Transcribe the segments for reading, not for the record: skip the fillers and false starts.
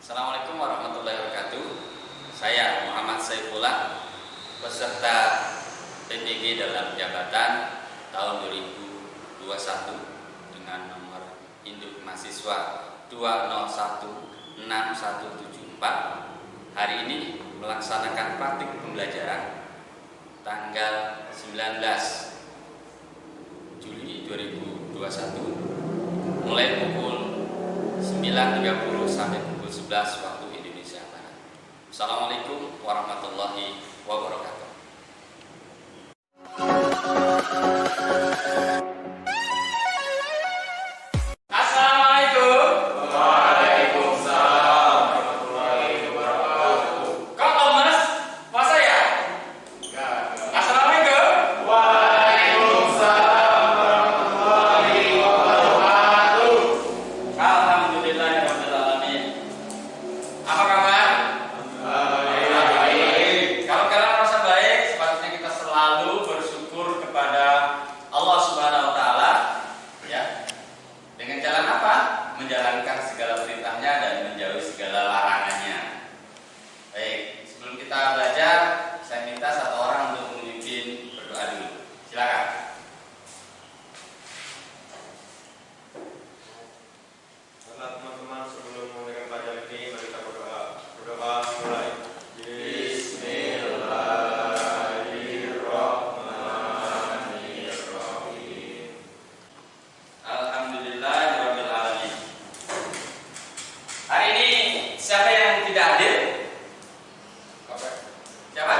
Assalamualaikum warahmatullahi wabarakatuh. Saya Muhammad Saifullah, peserta PPG dalam jabatan tahun 2021 dengan nomor induk mahasiswa 2016174. Hari ini melaksanakan praktik pembelajaran tanggal 19 Juli 2021 mulai pukul 9.30 sampai pukul 11 waktu Indonesia Barat. Assalamualaikum warahmatullahi wabarakatuh. Menjalankan segala perintahnya dan menjauhi segala larangannya. Baik, sebelum kita belajar, saya minta satu orang untuk memimpin berdoa dulu. Silakan. Teman-teman, sebelum memulai pelajaran ini, mari kita berdoa. Berdoa mulai. Siapa yang tidak hadir? Siapa?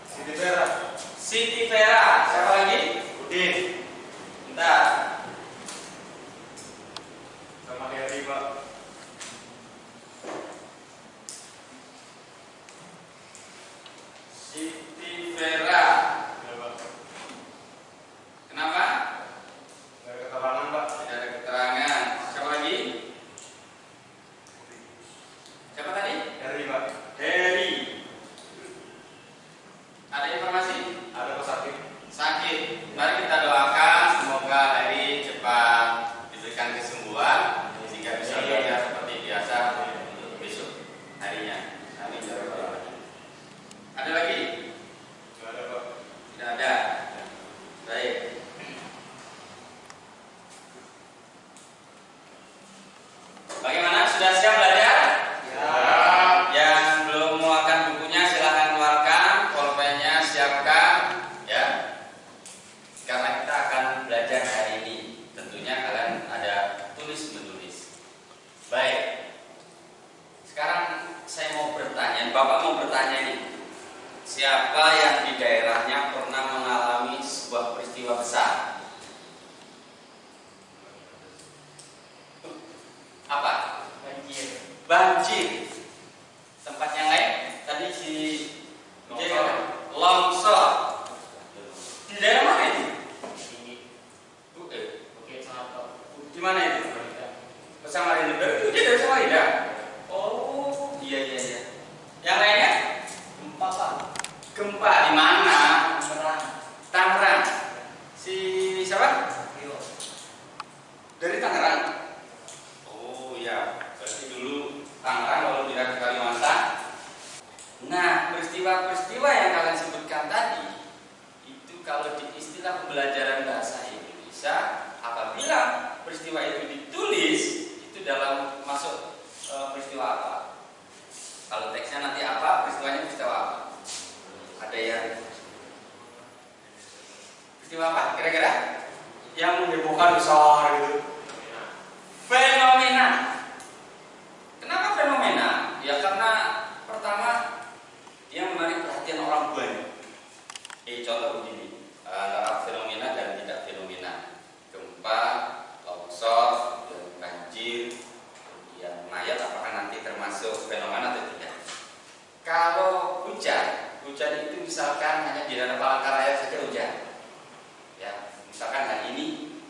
Siti Vera. Siti Vera. Siapa lagi? Udin. Bentar. Sama Heri, Pak. Siti Vera. Ya, Pak. Kenapa? Nggak ada keterangan, Pak. Tidak ada keterangan. Siapa lagi? Siapa tadi? Heri, Pak. Heri. Ada informasi? Ada Pak sakit. Sakit. Mari kita doakan semoga Heri cepat diberikan kesembuhan sehingga bisa bekerja seperti biasa untuk besok harinya. Amin ya rabbal alamin. Ada lagi? Nggak ada, Pak. Tidak ada. Baik. Bagaimana? Sudah siap belajar? Yang belum mengeluarkan bukunya silahkan keluarkan, pulpennya siapkan, ya. Karena kita akan belajar hari ini. Tentunya kalian ada tulis menulis. Baik. Sekarang saya mau bertanya, Bapak mau bertanya nih. Siapa yang di daerahnya pernah mengalami sebuah peristiwa besar? Apa? Banjir. Tempat yang lain tadi si longsor. Di daerah mana itu? Di mana itu? Samarinda. Itu dia dari Samarinda. Oh, iya. Yang lainnya? Gempa, Pak. Gempa di mana? Tangerang. Si siapa? Dari Tangerang. Oh iya, berarti dulu Tangerang kalau tidak ke Kalimantan. Nah, peristiwa-peristiwa yang kalian sebutkan tadi itu kalau di istilah pembelajaran bahasa Indonesia, apabila peristiwa itu ditulis itu dalam masuk peristiwa apa? Kalau teksnya nanti apa, peristiwanya peristiwa apa? Ada yang peristiwa apa? Kira-kira Yang menyembuhkan besar gitu. fenomena. Kenapa fenomena? Ya karena pertama dia menarik perhatian orang banyak. Contoh begini, antara fenomena dan tidak fenomena. Gempa, longsor, banjir, kemudian mayat apakah nanti termasuk fenomena atau tidak? Kalau hujan itu misalkan hanya di daerah Palangkaraya saja hujan. Ya, misalkan hari ini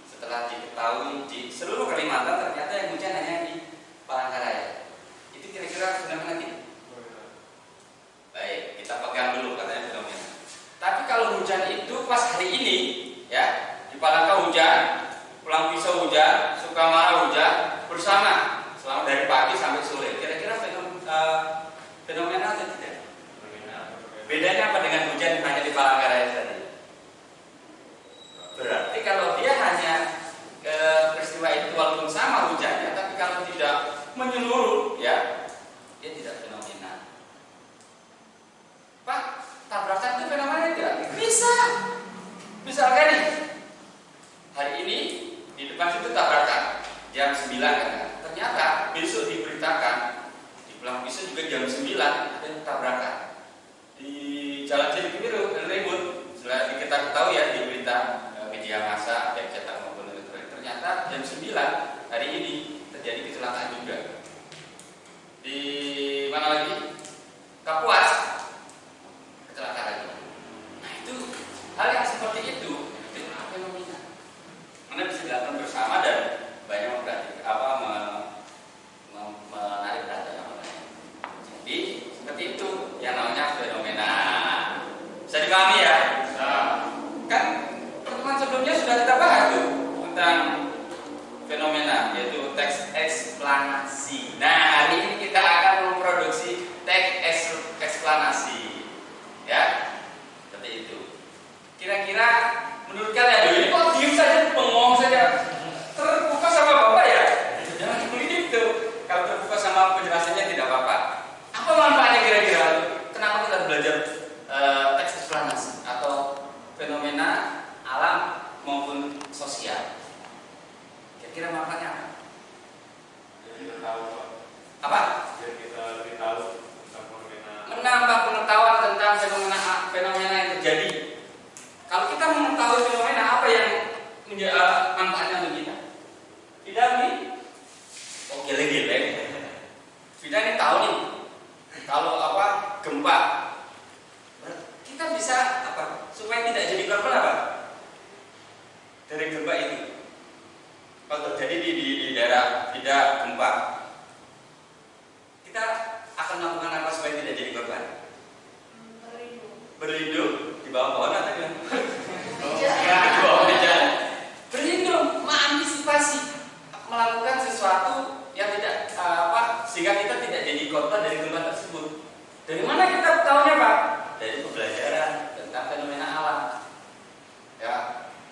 setelah diketahui di seluruh Kalimantan ternyata yang hujan hanya di Palangkaraya. Itu kira-kira fenomena tidak? Baik, kita pegang dulu katanya fenomena. Tapi kalau hujan itu pas hari ini, ya di Palangka hujan, Pulang Pisau hujan, Sukamara hujan bersama selama dari pagi sampai sore. Kira-kira fenomena dia tidak fenomena. Pak, tabrakan itu fenomena tidak? Bisa. Misalkan nih, hari ini di depan situ tabrakan jam 9 kan? Ternyata besok diberitakan di Pulang Pisau juga jam 9 ada tabrakan di Jalan Cilikriwut, ribut. Setelah kita ketahui ya di berita media massa, baik cetak maupun elektronik, ternyata jam 9 hari ini terjadi kecelakaan juga. Di mana lagi? Kapuas, kecelakaan lagi. Nah itu hal yang seperti itu fenomena. Mana bisa dilakukan bersama dan banyak menarik perhatian orang lain. Jadi seperti itu yang namanya fenomena. Bisa dipahami ya? Nah, kan pertemuan sebelumnya sudah kita bahas tuh tentang fenomena, yaitu teks eksplanasi. Nah, hari ini kita akan memproduksi teks eksplanasi. Ya, seperti itu. Kira-kira menurut kalian, ini kok diem saja, bengong saja, terbuka sama Bapak ya? Jangan begitu. Kalau terbuka sama penjelasannya tidak apa-apa. Apa manfaatnya kira-kira? Kenapa kita belajar teks eksplanasi atau fenomena alam maupun sosial? Kira-kira manfaatnya apa? Jadi kita tahu Apa? Jadi kita lebih tahu tentang fenomena. Menambah pengetahuan tentang fenomena yang terjadi. Kalau kita mengetahui fenomena, apa yang menjadi manfaatnya untuk kita? Tidak nih? Oh gile-gile. Tidak nih tahu nih. Kalau apa gempa, kita bisa apa? Supaya tidak jadi korban apa? Dari gempa itu. Kalau terjadi di daerah tidak gempa, kita akan melakukan apa supaya tidak jadi korban? Berlindung di bawah pohon atau di bawah meja. Berlindung, mengantisipasi melakukan sesuatu yang tidak sehingga kita tidak jadi korban dari gempa tersebut. Dari mana kita tahunya Pak? Dari pembelajaran tentang fenomena alam. Ya,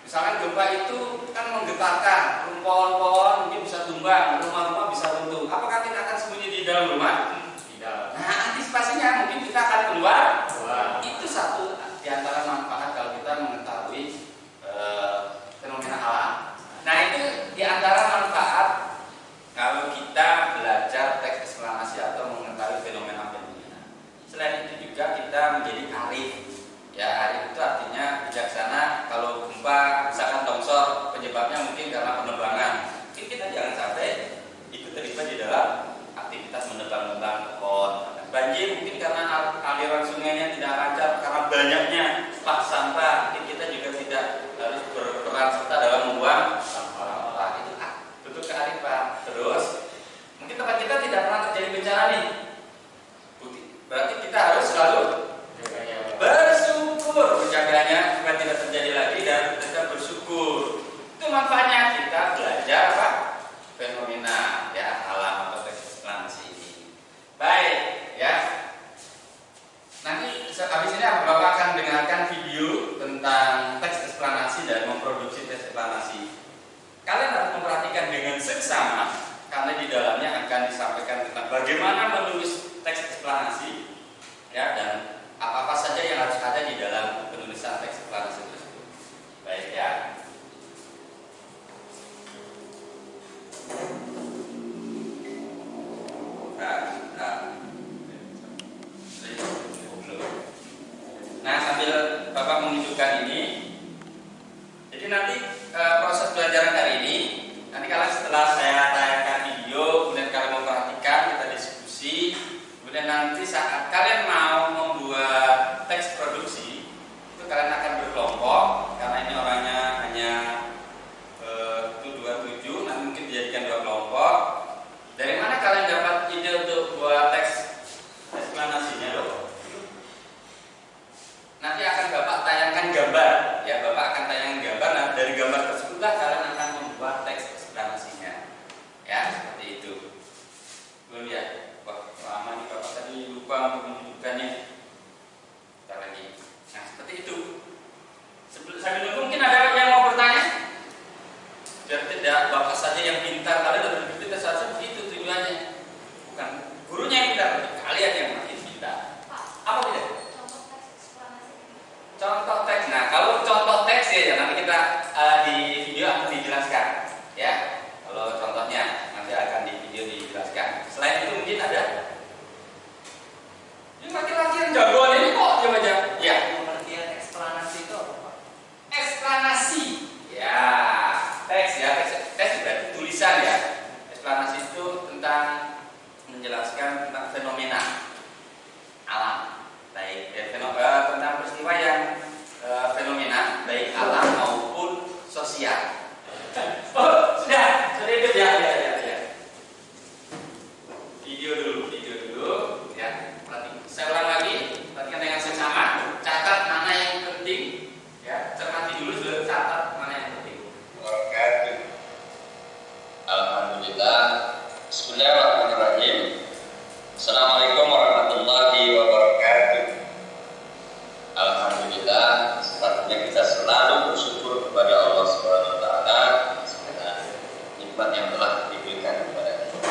misalkan gempa itu kan menggetarkan, pohon-pohon mungkin bisa tumbang, rumah-rumah bisa runtuh. Apakah kita akan sembunyi di dalam rumah? Tidak. Nah, antisipasinya mungkin kita akan keluar. Itu satu di antara manfaat kalau kita mengetahui fenomena alam. Nah, itu di antara manfaat kalau kita belajar teks eksplanasi atau mengetahui fenomena-fenomena. Selain itu juga kita menjadi arif. Ya, arif itu artinya bijaksana. Kalau gempa, misalkan longsor, penyebabnya mungkin karena penebangan. Mungkin kita jangan sampai ikut terlibat di dalam aktivitas menebang-nebang pohon. Banjir mungkin karena aliran sungainya tidak lancar, karena banyaknya sampah. Mungkin kita juga tidak harus berperan serta dalam membuang sampah. Itu bentuk kearifan. Terus mungkin tempat kita tidak pernah terjadi bencana nih. Berarti kita harus selalu bersyukur, menjaganya supaya tidak terjadi lagi dan kita bersyukur. Itu manfaatnya kita belajar apa? Fenomena ya alam atau teks eksplanasi ini. Baik ya. Nanti habis ini Bapak akan dengarkan video tentang teks eksplanasi dan memproduksi teks eksplanasi. Kalian harus memperhatikan dengan seksama karena di dalamnya akan disampaikan tentang bagaimana menulis teks eksplanasi ya, dan apa-apa saja yang harus ada di dalam penulisan teks eksplanasi tersebut. Baik ya. Nah, sambil Bapak menunjukkan ini, jadi nanti proses pelajaran hari ini, nanti kalian setelah saya tayangkan video, kemudian kalian memperhatikan, kita diskusi, kemudian nanti saat kalian mau membuat teks produksi, itu kalian akan berkelompok, karena ini orangnya hanya 27, nanti mungkin dijadikan 2 kelompok. Dari mana kalian dapat ide untuk buat teks eksplanasinya loh? Nanti akan Bapak tayangkan gambar, ya Bapak akan tayangkan gambar. Nah dari gambar tersebutlah kalian akan membuat teks eksplanasinya, ya seperti itu. Belum ya? Wah lama nih Bapak tadi lupa untuk menunjukkannya. Kita lagi. Nah seperti itu. Sambil nunggu mungkin ada yang mau bertanya? Biar tidak Bapak saja yang pintar, kalian lebih pintar saja begitu tujuannya. Bukan gurunya yang pintar. Mungkin ada? Ini laki-laki yang jagoan ini kok dia baca? Ya. Pengertian eksplanasi itu apa, Pak? Eksplanasi. Ya, teks ya, teks berarti tulisan ya. Eksplanasi itu tentang menjelaskan tentang fenomena alam, baik tentang peristiwa yang fenomena baik alam maupun sosial. Oh, sudah ikut ya. Video dulu ya. Saya ulang lagi, perhatikan dengan seksama, catat mana yang penting ya, cermati dulu sebelum catat mana yang penting. Wabarakatuh. Alhamdulillah. Bismillahirrahmanirrahim. Assalamualaikum warahmatullahi wabarakatuh. Alhamdulillah, sepatutnya kita selalu bersyukur kepada Allah Subhanahu wa taala atas nikmat yang telah diberikan kepada kita.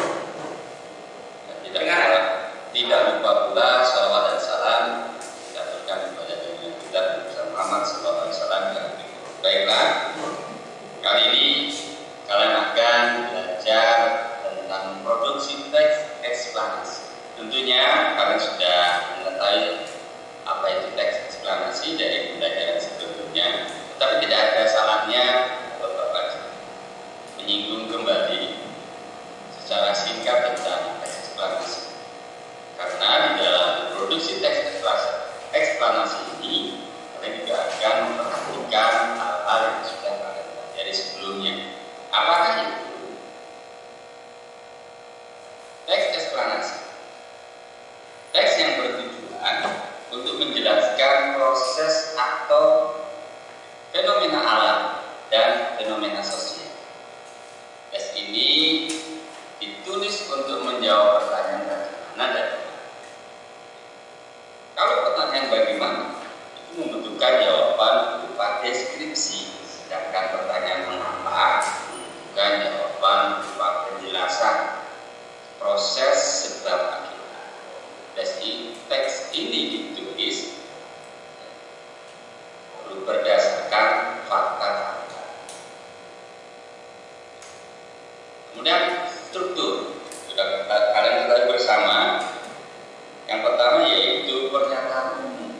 Dan tidak lupa pula salawat dan salam kita berikan kepada junjungan kita Nabi Muhammad sallallahu alaihi wasallam. Baiklah, kali ini kalian akan belajar tentang produksi teks eksplanasi. Tentunya kalian sudah mengetahui apa itu teks eksplanasi dari pembelajaran sebelumnya, tetapi tidak ada salahnya Bapak menyinggung kembali secara singkat tentang teks eksplanasi. Karena di dalam produksi teks eksplanasi ini kalian juga akan memperhatikan hal-hal yang sudah kalian pelajari sebelumnya. Apakah itu? Teks eksplanasi. Teks yang bertujuan untuk menjelaskan proses atau fenomena alam dan fenomena sosial. Teks ini ditulis untuk menjawab pertanyaan bagaimana dan kalau pertanyaan bagaimana itu membutuhkan jawaban berupa deskripsi, sedangkan pertanyaan mengapa membutuhkan jawaban berupa penjelasan proses sebab akibat. Teks ini ditulis berdasarkan fakta-fakta. Kemudian struktur sudah kalian ketahui bersama. Yang pertama yaitu pernyataan umum.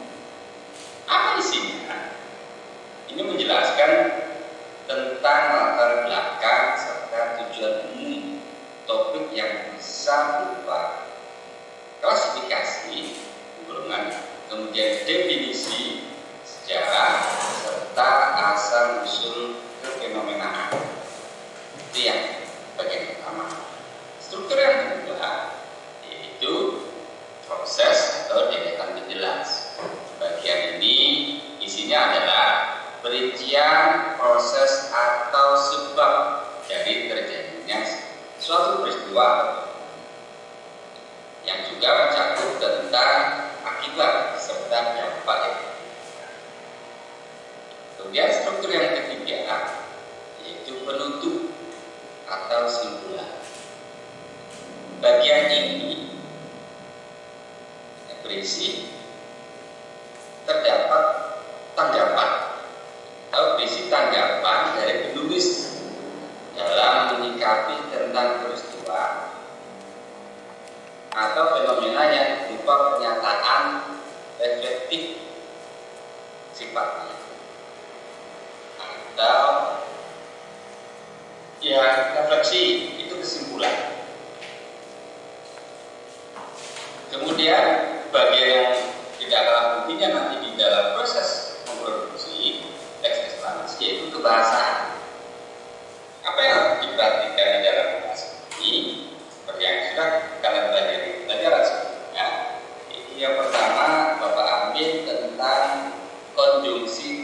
Apa isinya? Ini menjelaskan tentang latar belakang serta tujuan umum topik yang bisa berupa klasifikasi, golongan, kemudian definisi, sejarah, serta asal usul kefenomenaan. Itu yang bagian pertama. Struktur yang kedua yaitu proses atau deretan penjelas. Bagian ini isinya adalah perincian proses atau sebab dari terjadinya suatu peristiwa yang juga mencakup tentang akibat serta dampak yang kemudian struktur yang ketiga yaitu penutup atau simpulan. Bagian ini berisi terdapat tanggapan atau berisi tanggapan dari penulis dalam menyikapi tentang peristiwa atau fenomena yang berupa pernyataan reflektif sifatnya atau ya refleksi itu kesimpulan. Kemudian bagian yang tidak kalah pentingnya nanti di dalam proses memproduksi teks eksplanasi yaitu kebahasaan. Apa yang harus diperhatikan di dalam bahasa ini? Seperti yang sudah kalian pelajari pelajaran sebelumnya. Yang pertama Bapak ambil tentang konjungsi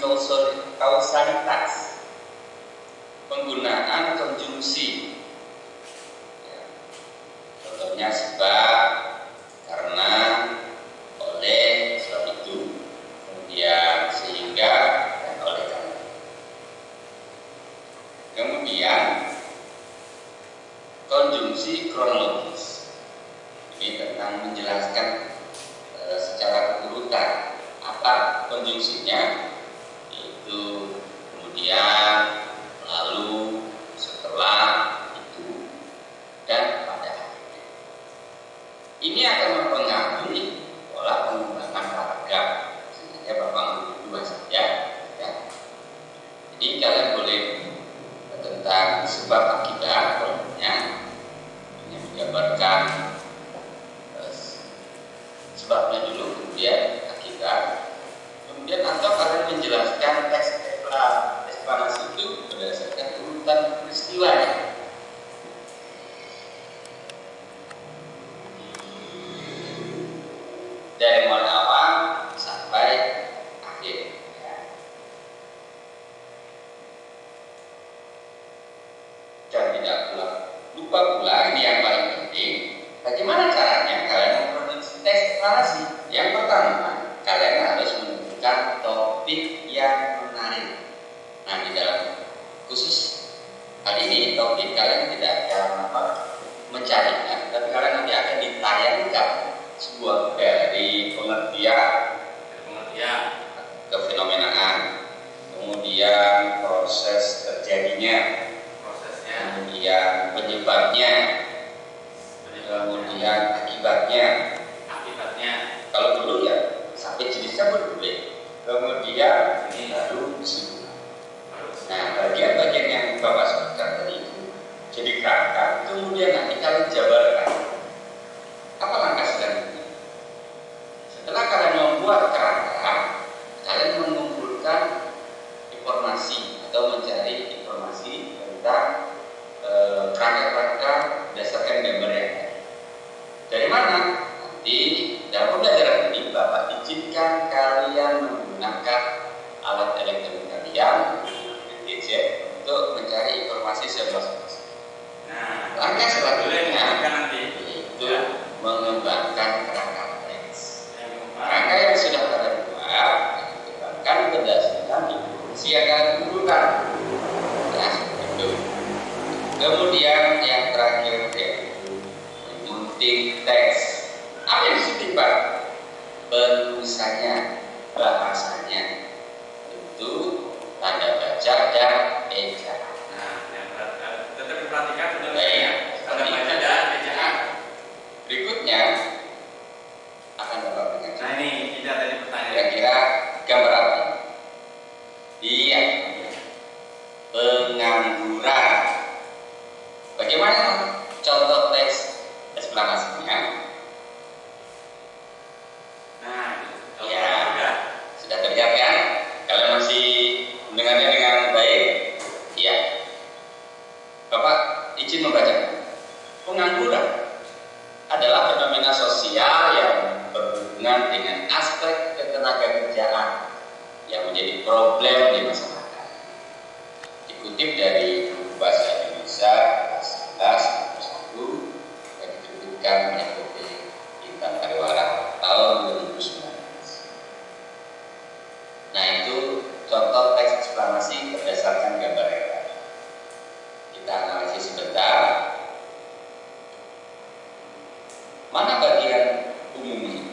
kausalitas. Penggunaan konjungsi. Contohnya sebab, karena, oleh, sebab itu, kemudian sehingga, dan oleh karena. Kemudian konjungsi kronologis. Ini tentang menjelaskan secara urutan apa konjungsinya, yaitu kemudian, lalu, setelah, itu, dan pada akhirnya. Ini akan mempengaruhi pola pengembangan karakter. Sebenarnya Bapak ambil dua saja. Ya. Jadi kalian boleh tentang sebab akibat polanya yang menggambarkan sebabnya dulu, kemudian akibat, kemudian atau kalian menjelaskan teks eksplanasi itu berdasarkan urutan peristiwanya. Dari mulai awal sampai akhir. Dan tidak lupa pula, ini yang paling penting, bagaimana caranya kalian memproduksi teks eksplanasi. Yang pertama, kalian harus menentukan topik yang menarik. Nah, di dalam khusus kali ini topik kalian tidak akan mencarinya, tapi kalian nanti akan ditayangkan sebuah dari pengertian kefenomenaan, kemudian proses terjadinya, kemudian penyebabnya, kemudian akibatnya. Kalau dulu ya sampai jenisnya pun boleh. Kemudian baru kesimpulan. Nah, bagian-bagian yang Bapak sebutkan tadi itu jadi kerangka. Kemudian nanti kalian jabarkan apa langkah selanjutnya. Setelah kalian membuat kerangka, kalian mengumpulkan informasi atau mencari informasi tentang kerangka-kerangka berdasarkan gambar yang ada. Dari mana? Nanti dalam pembelajaran ini Bapak izinkan kalian menggunakan alat elektronik kalian, gadget, untuk mencari informasi masing-masing. Nah, Langkah selanjutnya itu mengembangkan kerangka teks. Kerangka yang sudah kalian buat dikembangkan berdasarkan informasi yang kalian kumpulkan. Nah, itu. Kemudian yang terakhir yaitu menyunting teks. Apa yang disunting, Pak? Penulisannya, bahasanya, itu tanda baca dan ejaan. Nah, yang tetap diperhatikan sudah Baik, tanda baca dan ejaan. Berikutnya akan Bapak berikan. Nah, ini tidak tadi pertanyaan. Kira-kira gambar apa? Iya, pengangguran. Bagaimana contoh teks eksplanasinya? Nah, Ya, sudah terlihat kan? Kalian masih mendengarnya dengan baik? Iya. Bapak izin membaca. Pengangguran adalah fenomena sosial yang berhubungan dengan aspek ketenagakerjaan yang menjadi problem di masyarakat. Dikutip dari buku bahasa Indonesia kelas 11 yang diterbitkan oleh PT Intan Pariwara tahun 2019. Nah, itu contoh teks eksplanasi berdasarkan gambar yang tadi. Kita analisis sebentar. Mana bagian umumnya?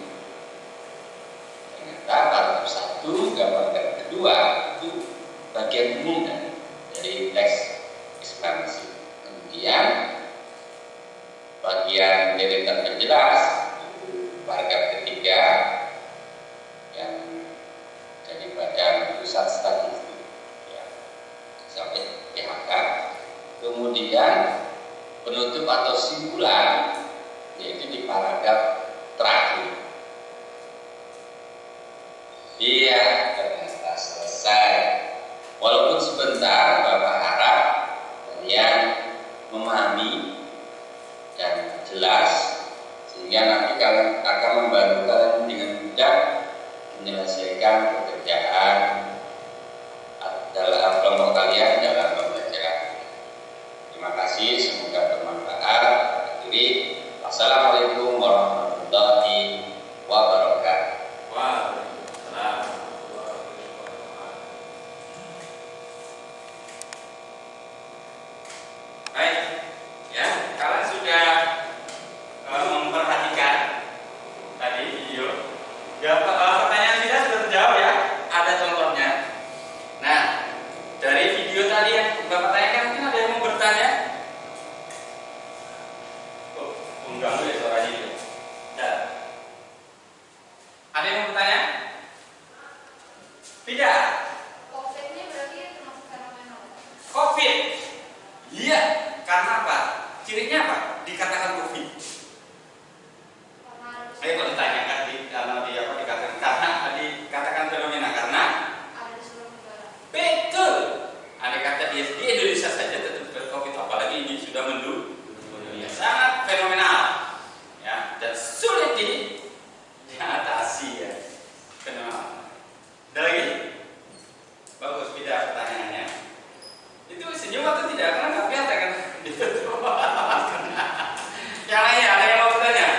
Ternyata paragraf 1 gambar kedua itu bagian umum dari teks eksplanasi. Kemudian bagian deretan penjelas paragraf ketiga yang daripada pusat statistik ya, sampai PHK. Kemudian penutup atau simpulan yaitu di paragraf terakhir. Iya, ternyata selesai. Walaupun sebentar, Bapak harap kalian memahami dan jelas sehingga nanti kalian akan membantu kalian dengan mudah menyelesaikan pekerjaan dalam kelompok kalian dalam pembelajaran. Terima kasih, semoga bermanfaat. Akhiri, wassalamualaikum warahmatullahi wabarakatuh. Waalaikumsalam. Baik, ya, kalian sudah memperhatikan tadi video. Ya, pertanyaan tidak sudah terjawab ya. Ada contohnya. Nah, dari video tadi yang Bapak tanyakan, mungkin ada yang mau bertanya? Oh, mengganggu ya suara itu. diatasi ya. Kenapa? Ada lagi? Bagus, beda pertanyaannya. Itu senyum atau tidak? Karena nggak kelihatan kan? Yang lainnya ada yang mau bertanya?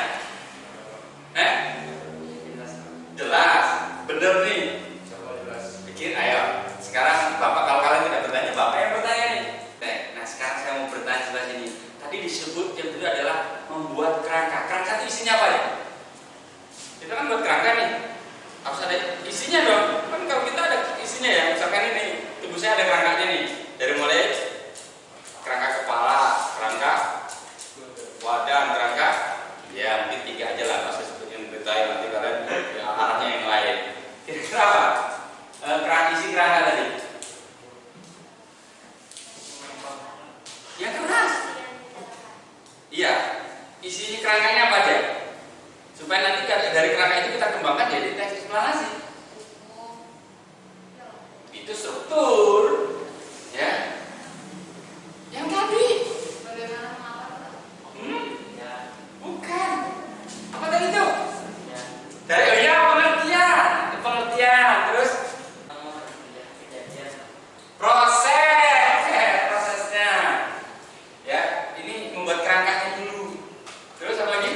Jelas, bener nih. Coba jelas. Pikir, ayo. Sekarang Bapak, kalau kalian tidak bertanya, Bapak yang bertanya nih. Nah, sekarang saya mau bertanya sebelah sini. Tadi disebut yang kedua adalah membuat kerangka. Kerangka itu isinya apa ya? Kita kan buat kerangka nih. Harus ada isinya dong. Kan kalau kita ada isinya ya. Misalkan ini tubuh saya ada kerangkanya nih. Dari mulai kerangka kepala, kerangka wadah, kerangka. Ya mungkin 3 aja lah. Masih sebutin detail nanti kalian ya, arahnya yang lain. Kira-kira apa? Isi kerangka tadi. Yang keras. Iya. Isi kerangkanya apa aja? Supaya nanti dari kerangka itu kita kembangkan jadi teks eksplanasi. Itu struktur, ya. Yang tadi. Bukan. Apa tadi itu? Dari pengertian, terus prosesnya. Ya, ini membuat kerangkanya dulu. Terus apa lagi?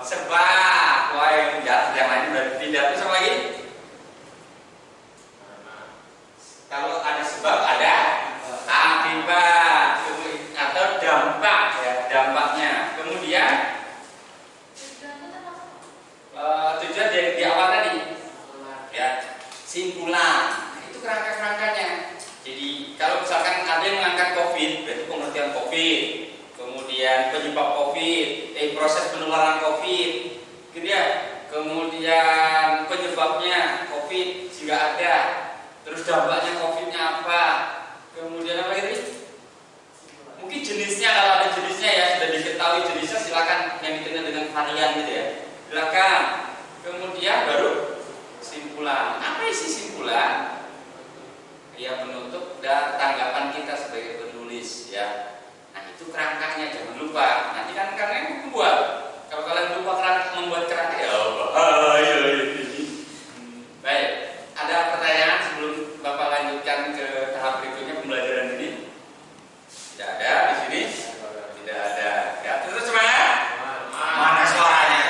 Sebab. Wah, yang lain berarti tidak. Terus apa lagi? Kalau ada sebab ada akibat atau dampak ya, dampaknya. Kemudian tujuan di awal tadi ya, simpulan. Nah, itu kerangkanya. Jadi kalau misalkan ada yang mengangkat COVID, berarti pengertian COVID, kemudian penyebab COVID, proses penularan COVID, gitu ya. Kemudian penyebabnya COVID jika ada, terus dampaknya COVID-nya apa, kemudian apa lagi? Mungkin jenisnya, kalau ada jenisnya ya sudah diketahui jenisnya, silakan yang dikenal dengan varian gitu ya, silakan. Kemudian baru simpulan. Apa isi simpulan? Ya penutup dan tanggapan kita sebagai penulis ya. Nah itu kerangkanya, jangan lupa. Nanti kan karena yang membuat. Kalau kalian lupa membuat kerangka ya bahaya ini. Baik, ada pertanyaan sebelum Bapak lanjutkan ke tahap berikutnya pembelajaran ini? Tidak ada di sini? Tidak ada. Ya, terus semangat? Mana suaranya?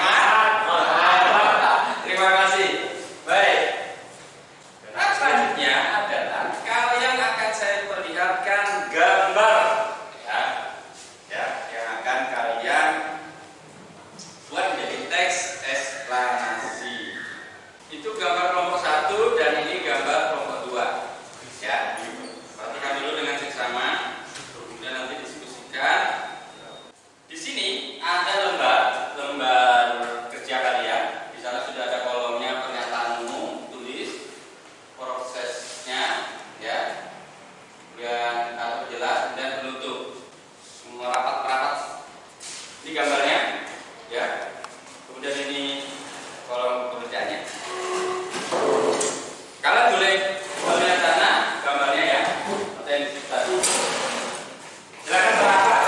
Terima kasih. Baik. Nah, selanjutnya adalah kalian akan saya perlihatkan gambar ya, yang akan kalian buat menjadi teks eksplanasi. Itu gambar kelompok 1 dan ini gambar kelompok 2. Ya, perhatikan dulu dengan seksama, kemudian nanti diskusikan. Di sini ada lembar kerja kalian. Di sana sudah ada kolomnya pernyataan umum, tulis prosesnya, ya, kemudian atau jelas dan penutup. Semua rapat-rapat. Ini gambarnya, ya. Kemudian ini kolom pekerjaannya. Kalian boleh melihat sana gambarnya ya, atau yang di sekitar. Silakan merapat.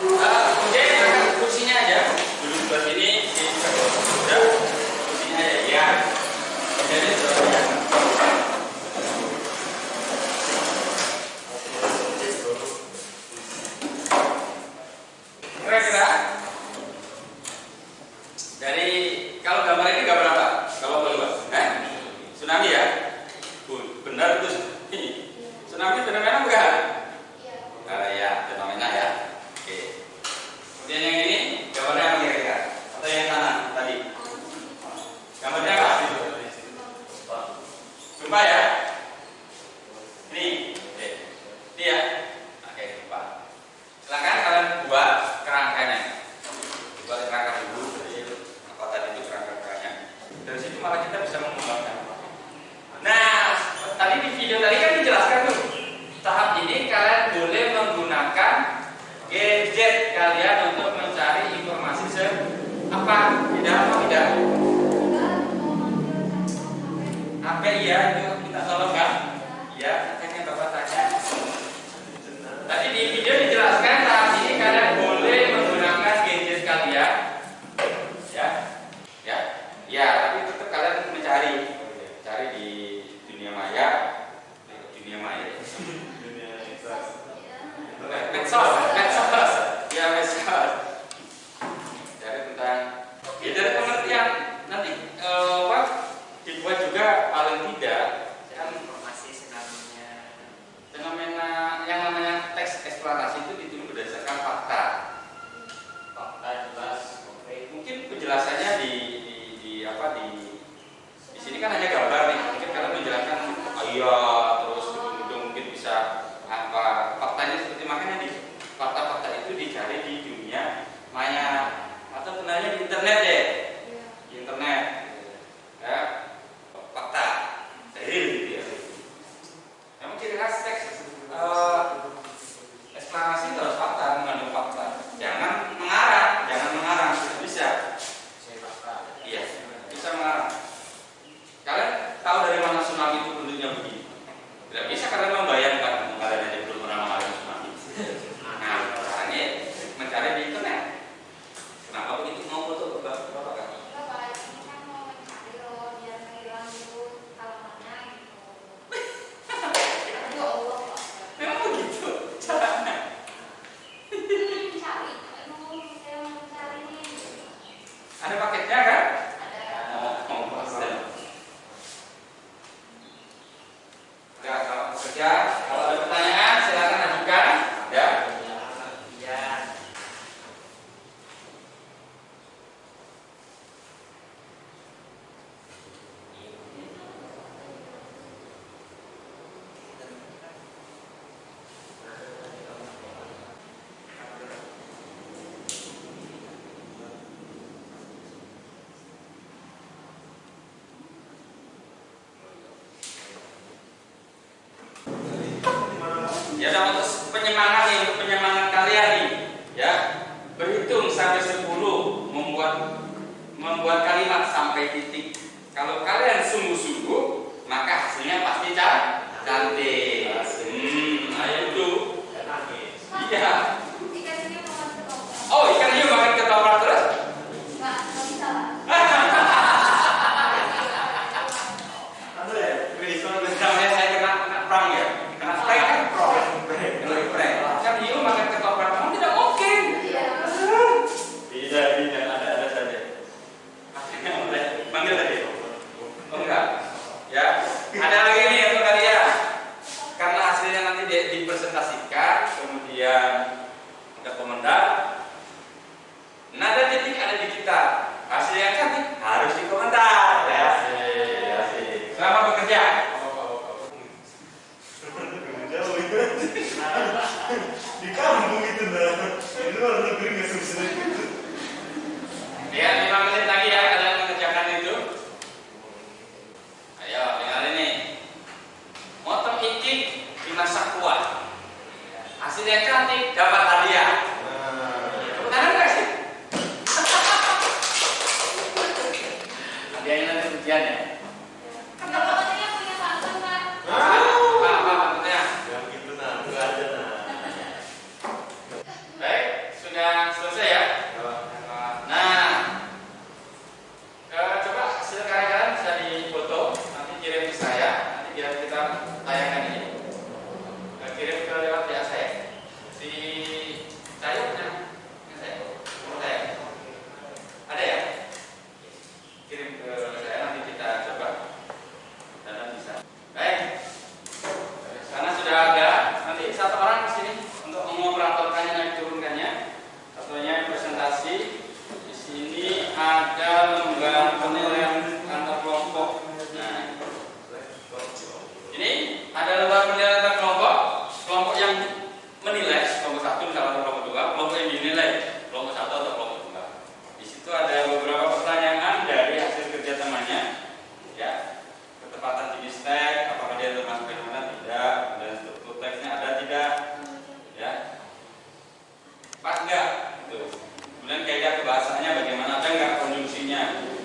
Kemudian angkat kursinya aja. Dulu sebelah sini, ya. Kursinya aja, ya. Jadi sebenarnya. Kira-kira dari kalau gambar ini gambar apa? Kalau boleh Pak? Tsunami ya? Benar itu ini. Tsunami fenomena bukan? Ya, fenomena ya. Oke. Kemudian yang ini gambarnya apa kira-kira? Atau yang sana tadi? Gambarnya apa? Gempa ya? Ini. Oke. Ini ya? Oke, gempa. Silakan kalian buat kerangkanya. Buat kerangka dulu. Apa tadi itu kerangka-kerangkanya? Dari situ malah kita bisa mengembangkan. Nah, tadi di video tadi kan dijelaskan tuh. Tahap ini kalian boleh menggunakan gadget kalian untuk mencari informasi apa? Tidak apa tidak? Apa iya itu kita tolong kan? Ya, katanya Bapak tanya. Tadi di video dijelaskan tahap ini kalian boleh Jadi untuk penyemangat nih, untuk penyemangat kalian nih, ya. Berhitung sampai 10, membuat kalimat sampai titik. Kalau kalian sungguh-sungguh, maka hasilnya pasti cantik. Ayo dulu. Iya. Oh, ikan hiu makan ketoprak terus? Nggak bisa, Pak. Namanya saya kena prank ya, kena prank kan kena prank. Ikan hiu makan ketoprak, memang tidak mungkin. Iya. Tidak, ada saja. Manggil tadi? Oh enggak. Ya, ada lagi nih untuk kalian. Karena hasilnya nanti dipresentasikan, kemudian ada komentar. Nada titik ada di kita. Hasil yang cantik harus dikomentar. Ya. Selamat bekerja. Di kampung itu nah, di luar negeri nggak susah gitu. Ya, 5 menit lagi ya kalian mengerjakan itu. Ayo, tinggal ini. Motong itik dimasak kuah. Hasil yang cantik dapat hadiah. Tepuk tangan nggak sih? Hadiahnya nanti ujiannya. Kalau katanya punya pantun, Pak. Apa maksudnya? Yang gitu nah, itu aja nah. Baik, sudah selesai ya. Nah, coba hasil karya kalian bisa difoto, nanti kirim ke saya, nanti biar kita tayangkan ini. Kirim ke lewat WA saya. Si saya punya saya. Saya. Ada ya? Kirim ke saya, nanti kita coba dan bisa. Baik. Karena sudah ada, nanti satu orang di sini untuk mengoperatorkannya dan diturunkannya. Satunya presentasi. Di sini ada lembar penilaian antar kelompok. Nah, ini ada lembar penilaian antar kelompok. Kelompok yang menilai, kelompok 1 misalnya kelompok 2, kelompok yang dinilai, kelompok 1 atau kelompok 2. Di situ ada beberapa pertanyaan dari hasil kerja temannya, ya, ketepatan jenis teks, apakah dia termasuk fenomena tidak, dan struktur teksnya ada tidak, ya, pas enggak, gitu. Kemudian kaidah kebahasaannya bagaimana, ada enggak konjungsinya,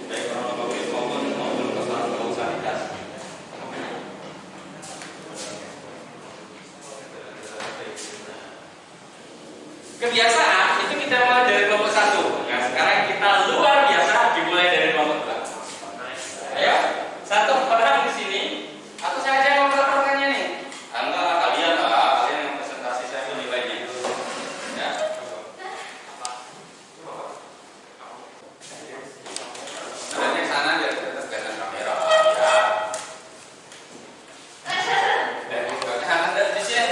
baik kronologis maupun kausalitas. Kebiasaan itu kita mulai dari kelompok 1. Nah, sekarang kita luar biasa dimulai dari kelompok 2. Ayo, satu orang di sini atau saya aja yang melaporkannya nih. Enggak lah, kalian yang presentasi saya itu nilainya. Ya. Ada yang sana biar kita kelihatan kamera. Ya. Ada di sini.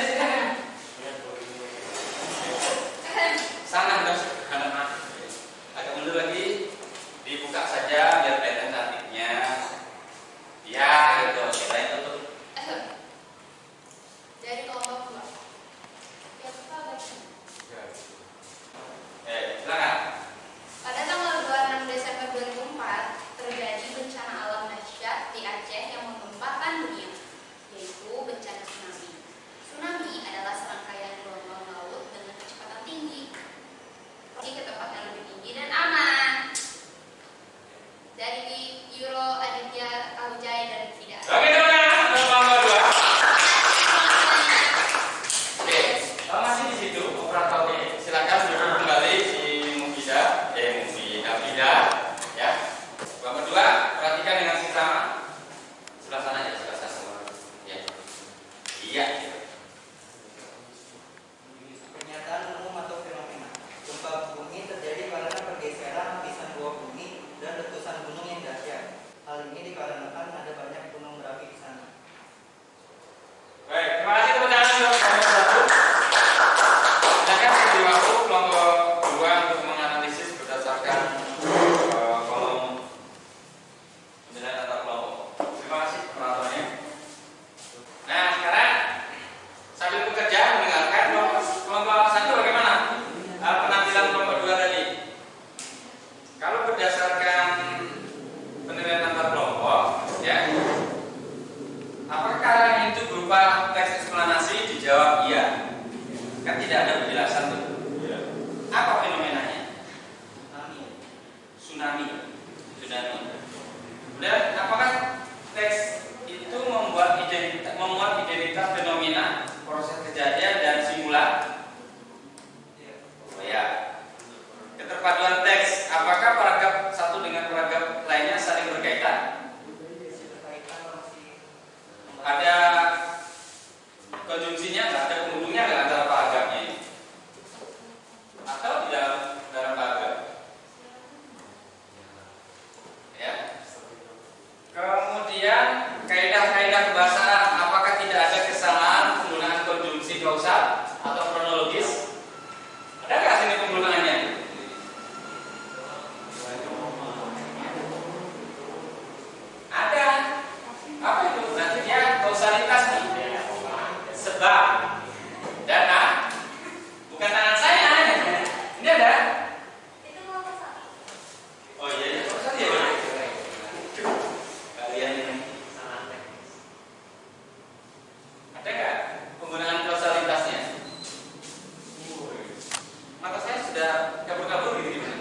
sudah kabur-kabur gitu gimana?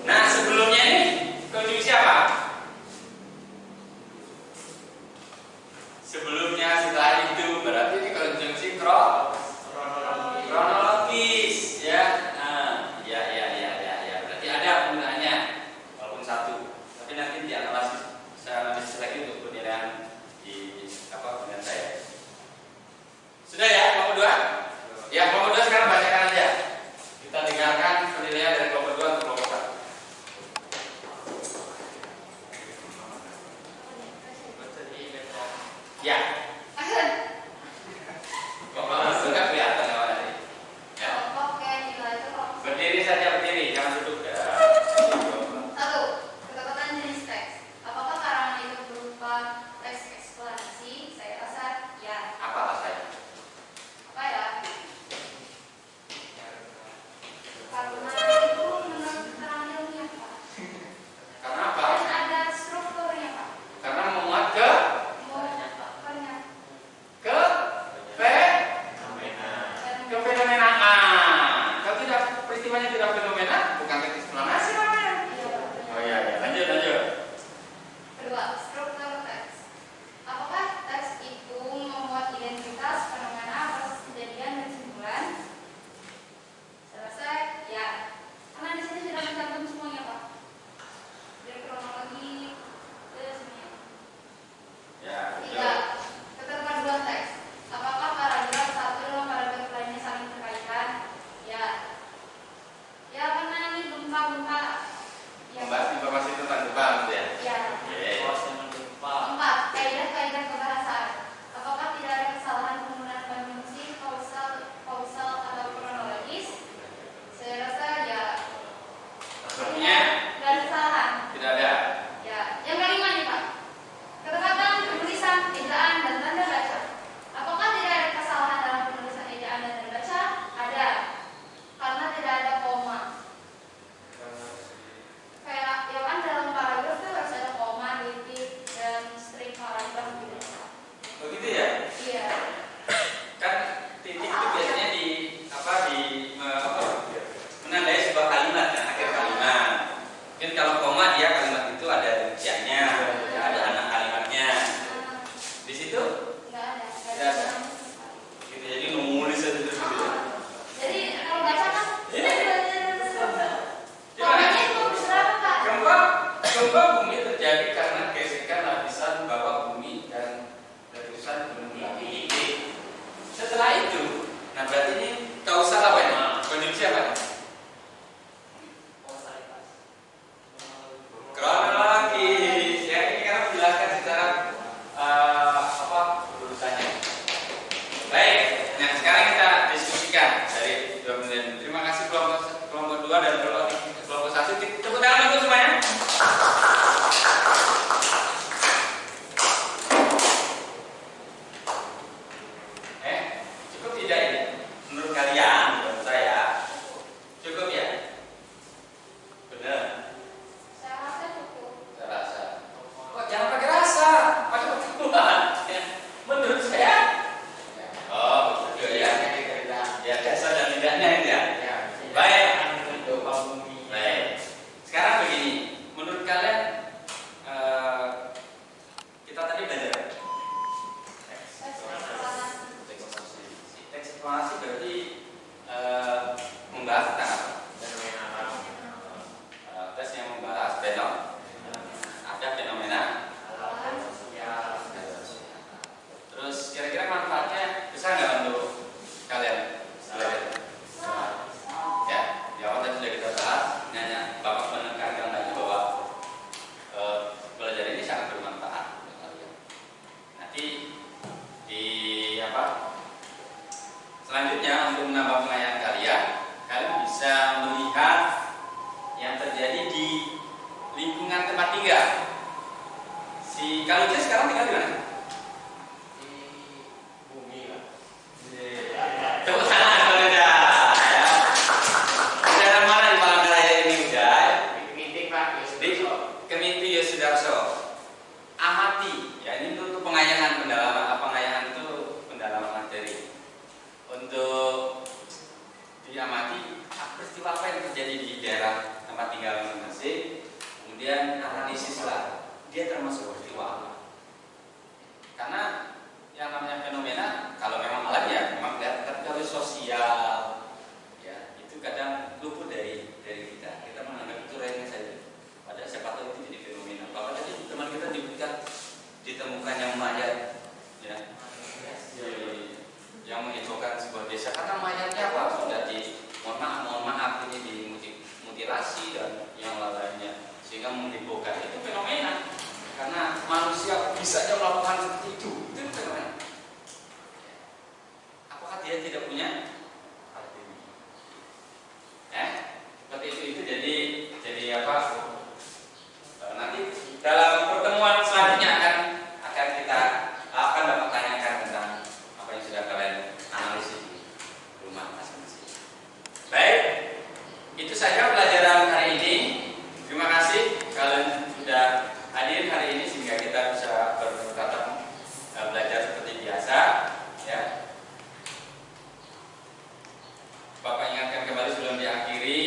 Nah sebelumnya ini konjungsi apa? Sebelumnya setelah itu berarti ini konjungsi kronologis ya. Ya. Berarti ada penggunaannya walaupun satu. Tapi nanti dianalisis, saya analisis lagi untuk penilaian di penilaian saya. Sudah ya kelompok 2? Ya kelompok 2 sekarang bacakan aja. Kita dengarkan penilaian dari kelompok 2 untuk kelompok 1. Ya. Kok nggak kelihatan ya tadi? Ya. Berdiri saja berdiri, jangan duduk ya. 1. Ketepatan jenis teks. Apakah karangan itu berupa teks eksplanasi? Saya rasa ya. Apa rasanya? Apa ya? Karena itu menurut keterangan ilmiah, Pak. Karena apa? Dan ada strukturnya, Pak. Karena memuat ke kefenomenaan. Kalau tidak peristiwanya tidak fenomena, bukan teks eksplanasi namanya. Oh iya. Lanjut. 2. Struktur teks. Apakah teks itu memuat identitas, fenomena, proses kejadian, dan kesimpulan? Saya rasa ya. Karena di sini sudah mencantum semuanya, Pak. Dari kronologi ke semuanya. Ya. 3. Keterpaduan teks. Apakah paragraf satu dengan paragraf lainnya saling terkaitan? Ya. Ya karena ini gempa-gempa. Ya. Membahas informasi tentang gempa gitu ya. Ya. Oke. 4. Kaidah-kaidah kebahasaan. Apakah tidak ada kesalahan penggunaan konjungsi, kausal atau kronologis? Saya rasa ya. Sepertinya Tidak ada kesalahan. tidak ada. Ya. Yang kelima nih Pak. Ketepatan penulisan, ejaan, dan tanda baca. Apakah tidak ada kesalahan dalam penulisan ejaan dan tanda baca? Ada. Karena tidak ada koma. Kayak ya kan dalam paragraf tuh harus ada koma, titik, dan string paragraf gitu. Begitu ya? Iya. Kan titik itu biasanya menandai sebuah kalimat ya, akhir kalimat. Mungkin kalau koma dia kalimat itu ada rinciannya, ada anak kalimatnya. Di situ Nggak ada. Nggak ada. gitu, jadi nulis aja terus gitu. ya. Jadi kalau baca kan Gimana? komanya itu berapa Pak? Gempa bumi terjadi karena gesekan lapisan bawah bumi dan letusan gunung berapi. Setelah itu, nah berarti ini kausal apa ini? Konjungsi apa ini? Kronologis. Ya ini kan menjelaskan secara urutannya. Baik. Nah sekarang kita diskusikan dari dua penelitian. Terima kasih kelompok 2 dan kelompok 1. Tepuk tangan untuk semuanya. Cukup tidak ini? Menurut kalian, menurut saya, cukup ya? Benar. Saya rasa cukup. Saya rasa. Kok jangan pakai rasa, pakai pengetahuan. Menurut saya. Oh, begitu ya. Ya biasa dan tidaknya itu ya. Baik. Baik. Sekarang begini, menurut kalian kita tadi belajar teks eksplanasi berarti membahas tentang apa? Tes yang membahas ada fenomena. Terus kira-kira manfaatnya besar nggak untuk kalian? Ya, di awal tadi sudah kita bahas. Nanya Bapak menekankan lagi bahwa belajar ini sangat bermanfaat untuk kalian. Nanti di selanjutnya untuk menambah pengayaan kalian bisa melihat yang terjadi di lingkungan tempat tinggal. Si Kalija sekarang tinggal di mana? Tepuk tangan Kalija. Ya. Di daerah mana di Palangkaraya ini udah? Di Kemiti Yosudarso. Amati. Ya ini untuk pengayangan pendalaman. Pengayangan itu pendalaman materi. Untuk diamati apa dia termasuk peristiwa alam. Karena yang namanya fenomena kalau memang alam ya memang kelihatan, tapi kalau sosial ya itu kadang luput dari kita. Kita menganggap itu remeh saja. Padahal siapa tahu itu jadi fenomena. Bahkan tadi teman kita diberikan ditemukannya mayat ya, yang menghijaukan sebuah desa karena mayatnya apa sudah mohon maaf ini dimutilasi dan yang lainnya sehingga menghebohkan. Itu fenomena karena manusia bisa aja melakukan seperti itu fenomena. Apakah dia tidak punya hati? Seperti itu jadi apa? Nanti dalam pertemuan selanjutnya akan kita akan dapat tanyakan tentang apa yang sudah kalian analisis di rumah masing-masing. Baik, itu saja pelajaran hari ini. Terima kasih kalian sudah hadir hari ini sehingga kita bisa bertatap belajar seperti biasa. Ya, Bapak ingatkan kembali sebelum diakhiri.